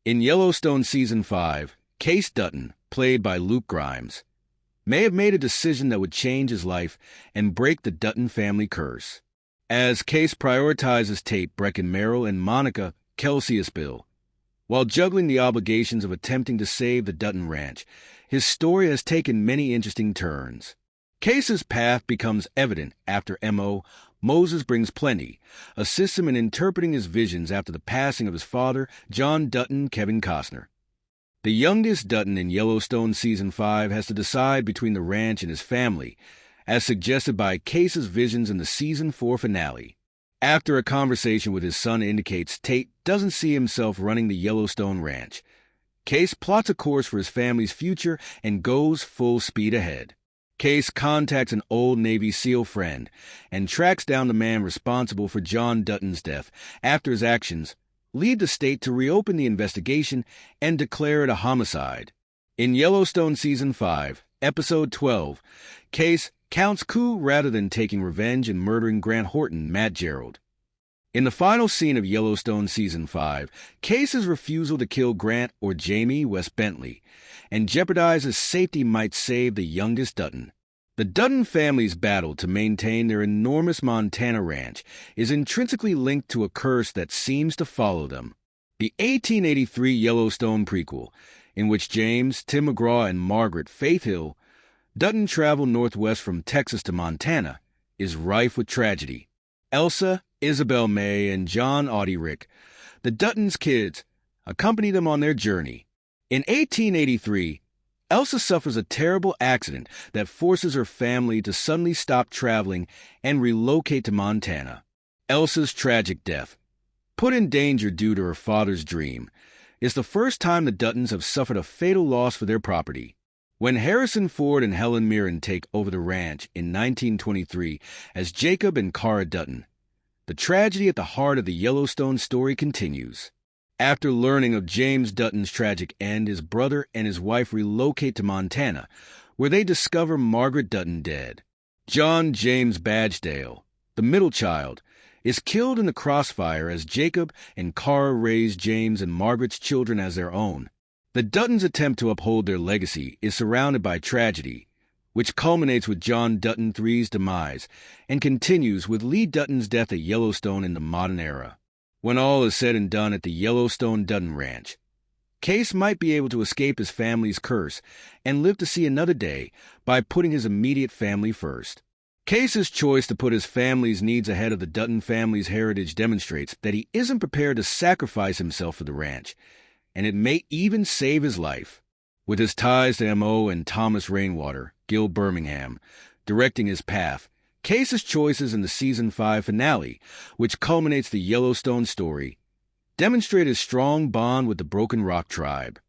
In Yellowstone Season 5, Kayce Dutton, played by Luke Grimes, may have made a decision that would change his life and break the Dutton family curse. As Kayce prioritizes Tate, Brecken Merrill, and Monica, Kelsey Isabel, while juggling the obligations of attempting to save the Dutton ranch, his story has taken many interesting turns. Kayce's path becomes evident after M.O. Moses Brings Plenty assists him in interpreting his visions after the passing of his father, John Dutton Kevin Costner. The youngest Dutton in Yellowstone Season 5 has to decide between the ranch and his family, as suggested by Kayce's visions in the Season 4 finale. After a conversation with his son indicates Tate doesn't see himself running the Yellowstone ranch, Kayce plots a course for his family's future and goes full speed ahead. Kayce contacts an old Navy SEAL friend and tracks down the man responsible for John Dutton's death after his actions lead the state to reopen the investigation and declare it a homicide. In Yellowstone Season 5, Episode 12, Kayce counts coup rather than taking revenge and murdering Grant Horton, Matt Gerald. In the final scene of Yellowstone Season 5, Kayce's refusal to kill Grant or Jamie West Bentley and jeopardize his safety might save the youngest Dutton. The Dutton family's battle to maintain their enormous Montana ranch is intrinsically linked to a curse that seems to follow them. The 1883 Yellowstone prequel, in which James, Tim McGraw, and Margaret Faith Hill Dutton travel northwest from Texas to Montana, is rife with tragedy. Elsa, Isabel May, and John Audie Rick, the Duttons' kids, accompany them on their journey. In 1883, Elsa suffers a terrible accident that forces her family to suddenly stop traveling and relocate to Montana. Elsa's tragic death, put in danger due to her father's dream, is the first time the Duttons have suffered a fatal loss for their property. When Harrison Ford and Helen Mirren take over the ranch in 1923 as Jacob and Cara Dutton, the tragedy at the heart of the Yellowstone story continues. After learning of James Dutton's tragic end, his brother and his wife relocate to Montana, where they discover Margaret Dutton dead. John James Badgedale, the middle child, is killed in the crossfire as Jacob and Cara raise James and Margaret's children as their own. The Duttons' attempt to uphold their legacy is surrounded by tragedy, which culminates with John Dutton III's demise and continues with Lee Dutton's death at Yellowstone in the modern era. When all is said and done at the Yellowstone Dutton Ranch, Kayce might be able to escape his family's curse and live to see another day by putting his immediate family first. Kayce's choice to put his family's needs ahead of the Dutton family's heritage demonstrates that he isn't prepared to sacrifice himself for the ranch, and it may even save his life. With his ties to M.O. and Thomas Rainwater, Gil Birmingham, directing his path, Kayce's choices in the Season 5 finale, which culminates the Yellowstone story, demonstrate his strong bond with the Broken Rock tribe.